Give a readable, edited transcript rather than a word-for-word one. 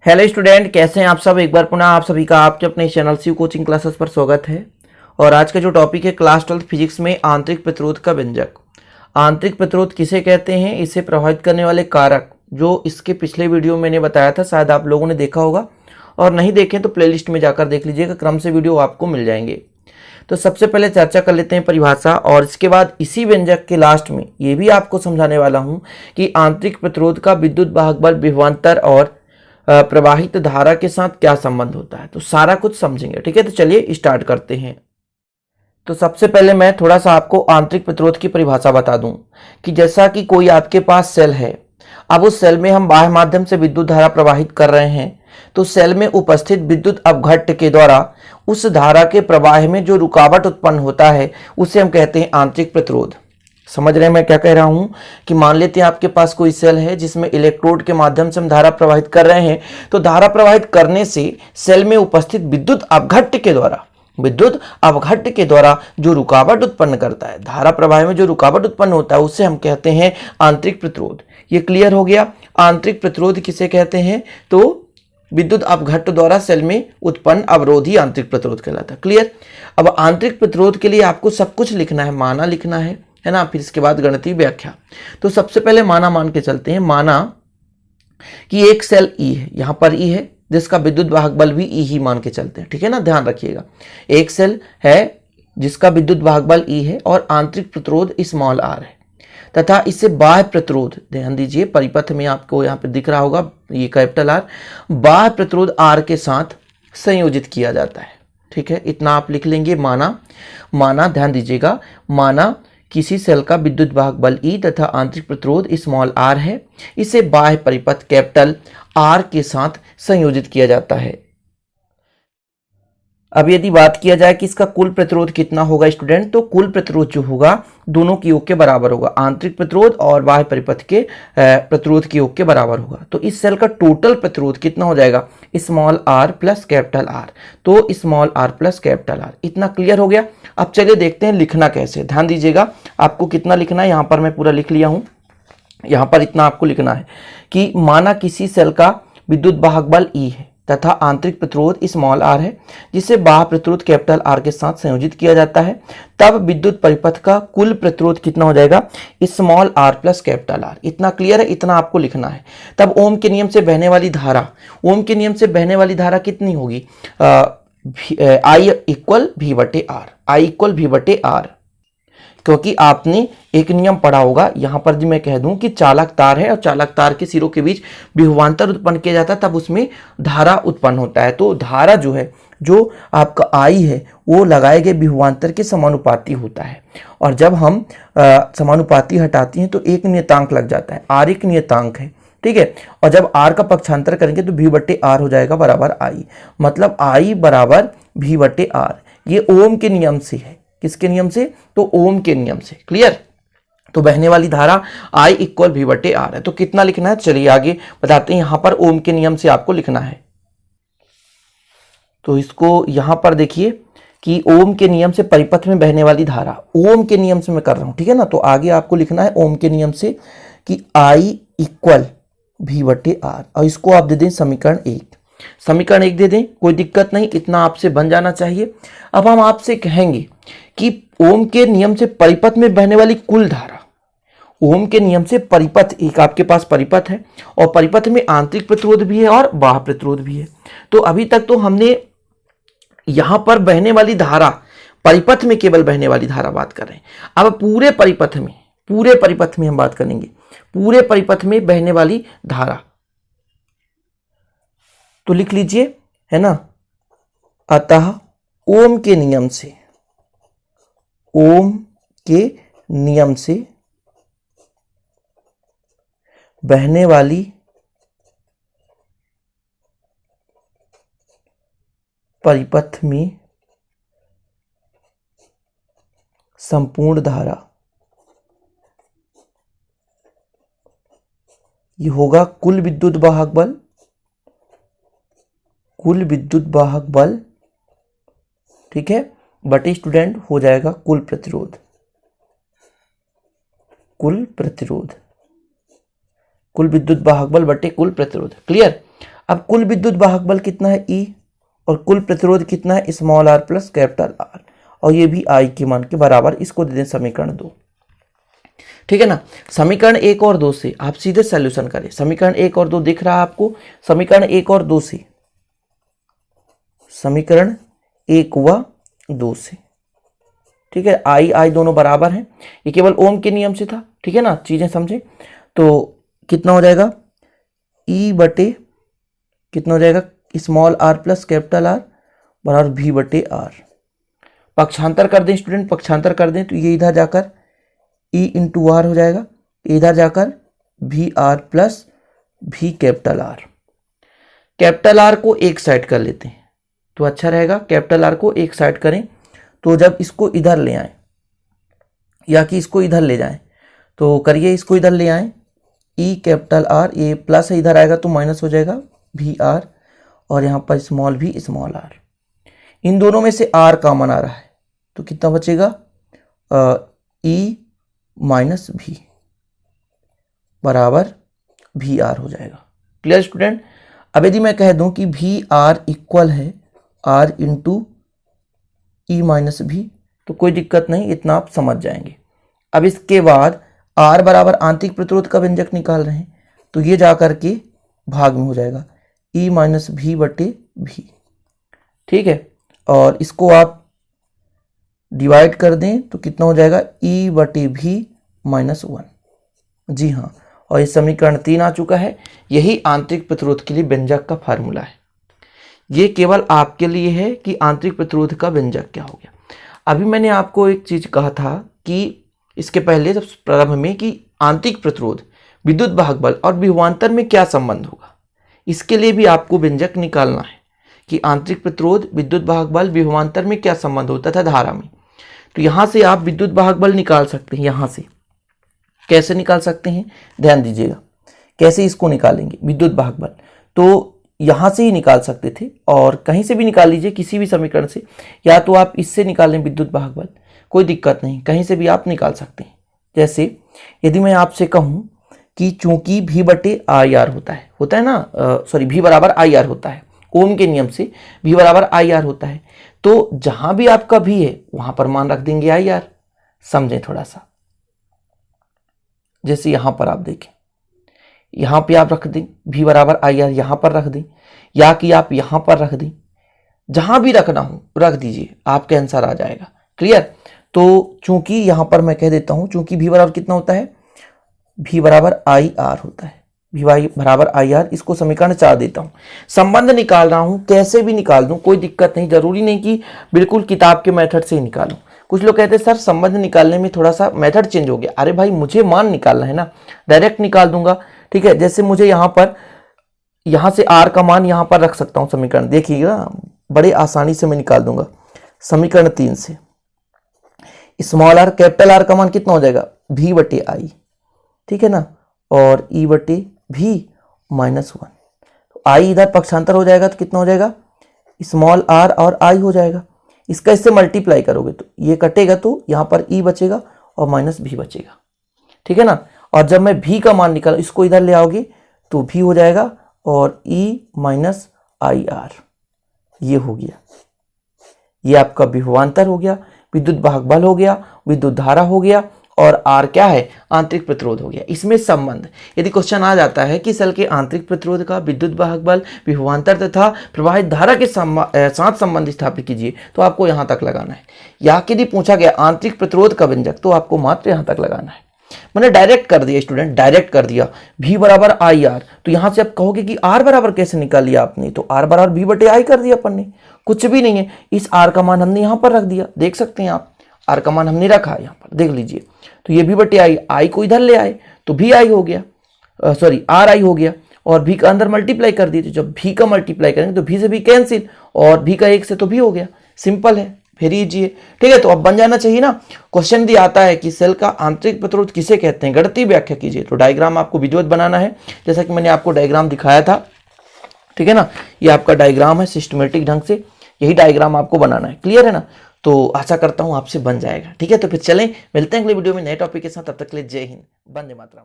Hello student, कैसे हैं आप सब। एक बार पुनः आप सभी का आपके अपने चैनल शिव कोचिंग क्लासेस पर स्वागत है। और आज का जो टॉपिक है क्लास 12 फिजिक्स में आंतरिक प्रतिरोध का व्यंजक। आंतरिक प्रतिरोध किसे कहते हैं, इसे प्रभावित करने वाले कारक, जो इसके पिछले वीडियो मैंने बताया था, शायद आप लोगों ने देखा होगा, और नहीं देखें तो प्लेलिस्ट में जाकर देख लीजिएगा, क्रम से वीडियो आपको मिल जाएंगे। तो सबसे पहले चर्चा कर लेते हैं परिभाषा, और इसके बाद इसी व्यंजक के लास्ट में ये भी आपको समझाने वाला हूं कि आंतरिक प्रतिरोध का विद्युत वाहक बल, विभवांतर और प्रवाहित धारा के साथ क्या संबंध होता है। तो सारा कुछ समझेंगे, ठीक है। तो चलिए स्टार्ट करते हैं। तो सबसे पहले मैं थोड़ा सा आपको आंतरिक प्रतिरोध की परिभाषा बता दूं कि जैसा कि कोई आपके पास सेल है, अब उस सेल में हम बाह्य माध्यम से विद्युत धारा प्रवाहित कर रहे हैं, तो सेल में उपस्थित विद्युत अपघट्ट के द्वारा उस धारा के प्रवाह में जो रुकावट उत्पन्न होता है उसे हम कहते हैं आंतरिक प्रतिरोध। समझ रहे हैं मैं क्या कह रहा हूं कि मान लेते हैं आपके पास कोई सेल है जिसमें इलेक्ट्रोड के माध्यम से हम धारा प्रवाहित कर रहे हैं, तो धारा प्रवाहित करने से सेल में उपस्थित विद्युत अपघट्ट के द्वारा जो रुकावट उत्पन्न करता है, धारा प्रवाह में जो रुकावट उत्पन्न होता है, उसे हम कहते हैं आंतरिक प्रतिरोध। ये क्लियर हो गया। आंतरिक प्रतिरोध किसे कहते हैं, तो विद्युत अपघट्ट द्वारा सेल में उत्पन्न अवरोध ही आंतरिक प्रतिरोध कहलाता है। क्लियर। अब आंतरिक प्रतिरोध के लिए आपको सब कुछ लिखना है, माना लिखना है ना, फिर इसके बाद गणितीय व्याख्या। तो सबसे पहले माना मान के चलते हैं। माना कि एक सेल ई है, यहां पर ई है, जिसका विद्युत वाहक बल भी ई ही मान के चलते हैं, ठीक है ना, ध्यान रखिएगा। एक सेल है जिसका विद्युत वाहक बल ई है और आंतरिक प्रतिरोध स्मॉल आर है, तथा इससे बाह्य प्रतिरोध, ध्यान दीजिए परिपथ में आपको यहां पर दिख रहा होगा ये कैपिटल आर, बाह्य प्रतिरोध आर के साथ संयोजित किया जाता है, ठीक है। इतना आप लिख लेंगे। माना ध्यान दीजिएगा, माना किसी सेल का विद्युत वाहक बल E तथा आंतरिक प्रतिरोध स्मॉल r है, इसे बाह्य परिपथ कैपिटल R के साथ संयोजित किया जाता है। अब यदि बात किया जाए कि इसका कुल प्रतिरोध कितना होगा स्टूडेंट, तो कुल प्रतिरोध जो होगा दोनों के योग के बराबर होगा, आंतरिक प्रतिरोध और बाह्य परिपथ के प्रतिरोध के योग के बराबर होगा। तो इस सेल का टोटल प्रतिरोध कितना हो जाएगा, small r plus capital R। तो small r plus capital R, इतना क्लियर हो गया। अब चलिए देखते हैं लिखना कैसे। ध्यान दीजिएगा आपको कितना लिखना है, यहां पर मैं पूरा लिख लिया हूं। यहां पर इतना आपको लिखना है कि माना किसी सेल का विद्युत वाहक बल E है तथा आंतरिक प्रतिरोध स्मॉल r है, जिसे बाह्य प्रतिरोध कैपिटल R के साथ संयोजित किया जाता है, तब विद्युत परिपथ का कुल प्रतिरोध कितना हो जाएगा, small r plus capital R। इतना क्लियर है, इतना आपको लिखना है। तब ओम के नियम से बहने वाली धारा, ओम के नियम से बहने वाली धारा कितनी होगी, I इक्वल V बटे R, I इक्वल V बटे R। क्योंकि आपने एक नियम पढ़ा होगा, यहां पर जो मैं कह दूं कि चालक तार है और चालक तार के सिरों के बीच विभवांतर उत्पन्न किया जाता है, तब उसमें धारा उत्पन्न होता है। तो धारा जो है, जो आपका आई है, वो लगाए गए विभवांतर के समानुपाती होता है। और जब हम समानुपाती हटाते हैं तो एक नियतांक लग जाता है, आर एक नियतांक है, ठीक है। और जब आर का पक्षांतर करेंगे तो V बटे आर हो जाएगा बराबर आई, मतलब आई बराबर V बटे आर। ये ओम के नियम से है। किसके नियम से, तो ओम के नियम से। क्लियर। तो बहने वाली धारा I इक्वल V बटे आर है। तो कितना लिखना है, चलिए आगे बताते हैं। यहां पर ओम के नियम से आपको लिखना है, तो इसको यहां पर देखिए कि ओम के नियम से परिपथ में बहने वाली धारा, ओम के नियम से मैं कर रहा हूं, ठीक है ना। तो आगे आपको लिखना है ओम के नियम से कि I इक्वल V बटे आर, और इसको आप दे दें समीकरण 1। समीकरण 1 दे दें, कोई दिक्कत नहीं, इतना आपसे बन जाना चाहिए। अब हम आपसे कहेंगे कि ओम के नियम से परिपथ में बहने वाली कुल धारा, ओम के नियम से परिपथ, एक आपके पास परिपथ है और परिपथ में आंतरिक प्रतिरोध भी है और बाह्य प्रतिरोध भी है। तो अभी तक तो हमने यहां पर बहने वाली धारा, परिपथ में केवल बहने वाली धारा बात कर रहे हैं। अब पूरे परिपथ में हम बात करेंगे, पूरे परिपथ में बहने वाली धारा। तो लिख लीजिए, है ना। अतः ओम के नियम से बहने वाली परिपथ में संपूर्ण धारा, ये होगा कुल विद्युत वाहक बल, ठीक है, बटे स्टूडेंट हो जाएगा कुल प्रतिरोध, कुल विद्युत वाहक बल बटे कुल प्रतिरोध। क्लियर। अब कुल विद्युत वाहक बल कितना है E, और कुल प्रतिरोध कितना है small r plus capital R, और ये भी I के मान के बराबर। इसको दे दें समीकरण 2। ठीक है ना। समीकरण 1 और 2 से आप सीधे सॉल्यूशन करें। समीकरण 1 और 2 दिख रहा है आपको। समीकरण 1 और 2 से, समीकरण 1 व 2 से, ठीक है, I दोनों बराबर हैं। ये केवल ओम के नियम से था। ठीक है ना, चीजें समझे। तो कितना हो जाएगा E बटे कितना हो जाएगा small r plus capital R बराबर V बटे R। पक्षांतर कर दें स्टूडेंट, पक्षांतर कर दें तो ये इधर जाकर E इंटू आर हो जाएगा, इधर जाकर भी R plus V capital R। Capital R को एक साइड कर लेते हैं तो अच्छा रहेगा। कैपिटल R को एक साइड करें तो जब इसको इधर ले आए या कि इसको इधर ले जाएं तो करिए, इसको इधर ले आए E कैपिटल R, ये प्लस है, इधर आएगा तो माइनस हो जाएगा भी R, और यहाँ पर स्मॉल भी स्मॉल r। इन दोनों में से r कॉमन आ रहा है तो कितना बचेगा E माइनस भी बराबर भी r हो जाएगा। Clear student. अब यदि मैं कह दूं कि भी r इक्वल है r इंटू ई माइनस भी तो कोई दिक्कत नहीं, इतना आप समझ जाएंगे। अब इसके बाद r बराबर आंतरिक प्रतिरोध का व्यंजक निकाल रहे हैं तो ये जाकर के भाग में हो जाएगा E माइनस भी बटे भी। ठीक है, और इसको आप डिवाइड कर दें तो कितना हो जाएगा E बटे भी माइनस 1। जी हाँ, और ये समीकरण 3 आ चुका है। यही आंतरिक प्रतिरोध के लिए व्यंजक का फार्मूला है। ये केवल आपके लिए है कि आंतरिक प्रतिरोध का व्यंजक क्या हो गया। अभी मैंने आपको एक चीज कहा था कि इसके पहले जब प्रारंभ में कि आंतरिक प्रतिरोध, विद्युत वाहक बल और विभवांतर में क्या संबंध होगा। इसके लिए भी आपको व्यंजक निकालना है कि आंतरिक प्रतिरोध, विद्युत वाहक बल, विभवांतर में क्या संबंध होता था धारा में। तो यहां से आप विद्युत वाहक बल निकाल सकते हैं। यहां से कैसे निकाल सकते हैं, ध्यान दीजिएगा। कैसे इसको निकालेंगे विद्युत वाहक बल, तो यहां से ही निकाल सकते थे और कहीं से भी निकाल लीजिए, किसी भी समीकरण से, या तो आप इससे निकालें विद्युत वाहक बल, कोई दिक्कत नहीं, कहीं से भी आप निकाल सकते हैं। जैसे यदि मैं आपसे कहूं कि चूंकि V बटे आई आर होता है ना, सॉरी V बराबर आई आर होता है, ओम के नियम से V बराबर आई आर होता है, तो जहां भी आपका V है वहां पर मान रख देंगे आई आर। समझें थोड़ा सा, जैसे यहां पर आप देखें, यहां पे आप रख दें V बराबर आई आर, यहां पर रख दें, या कि आप यहां पर रख दें, जहां भी रखना हो रख दीजिए, आपके आंसर आ जाएगा। क्लियर। तो चूंकि यहां पर मैं कह देता हूं, चूंकि V बराबर कितना होता है, V बराबर आई आर होता है, V बराबर आई आर, इसको समीकरण 4 देता हूं। संबंध निकाल रहा हूं, कैसे भी निकाल दूं कोई दिक्कत नहीं, जरूरी नहीं कि बिल्कुल किताब के मेथड से ही निकालूं। कुछ लोग कहते हैं सर संबंध निकालने में थोड़ा सा मेथड चेंज हो गया। अरे भाई मुझे मान निकालना है ना, डायरेक्ट निकाल दूंगा। ठीक है, जैसे मुझे यहां से r का मान यहां पर रख सकता हूं समीकरण, देखिएगा बड़े आसानी से मैं निकाल दूंगा। समीकरण 3 से स्मॉल r कैपिटल R का मान कितना हो जाएगा V बटे आई, ठीक है ना, और E बटे भी माइनस 1। तो आई इधर पक्षांतर हो जाएगा तो कितना हो जाएगा स्मॉल r और I हो जाएगा। इसका इससे मल्टीप्लाई करोगे तो ये कटेगा तो यहाँ पर E बचेगा और माइनस भी बचेगा। ठीक है ना, और जब मैं V का मान निकाल, इसको इधर ले आओगे तो V हो जाएगा और E माइनस आई आर, ये हो गया। ये आपका विभवांतर हो गया, विद्युत वाहक बल हो गया, विद्युत धारा हो गया, और R क्या है आंतरिक प्रतिरोध हो गया। इसमें संबंध, यदि क्वेश्चन आ जाता है कि सेल के आंतरिक प्रतिरोध का विद्युत वाहक बल, विभवांतर तथा प्रवाहित धारा के साथ संबंध स्थापित कीजिए, तो आपको यहां तक लगाना है। या यदि पूछा गया आंतरिक प्रतिरोध का व्यंजक, तो आपको मात्र यहां तक लगाना है। मैंने डायरेक्ट कर दिया स्टूडेंट, डायरेक्ट कर दिया V बराबर आई आर। तो यहां से आप कहोगे कि R बराबर कैसे निकाल लिया आपने, तो R बराबर V बटे आई कर दिया अपन ने। कुछ भी नहीं है, इस R का मान हमने यहां पर रख दिया, देख सकते हैं आप, R का मान हमने रखा यहां पर, देख लीजिए। तो ये V बटे आई को इधर ले आए तो भी आई हो गया, सॉरी R आई हो गया, और V का अंदर मल्टीप्लाई कर दिए। तो जब V का मल्टीप्लाई करेंगे तो V से V कैंसिल, और V का 1 से तो V हो गया। सिंपल है, वेरी इजी है। ठीक है, तो अब बन जाना चाहिए ना। क्वेश्चन यदि आता है कि सेल का आंतरिक प्रतिरोध किसे कहते हैं, गणितीय व्याख्या कीजिए, तो डायग्राम आपको विधिवत बनाना है, जैसा कि मैंने आपको डायग्राम दिखाया था। ठीक है ना, ये आपका डायग्राम है, सिस्टमेटिक ढंग से यही डायग्राम आपको बनाना है। क्लियर है ना, तो आशा करता हूं आपसे बन जाएगा। ठीक है, तो फिर चलें, मिलते हैं अगले वीडियो में नए टॉपिक के साथ। तब तक के लिए जय हिंद, वंदे मातरम।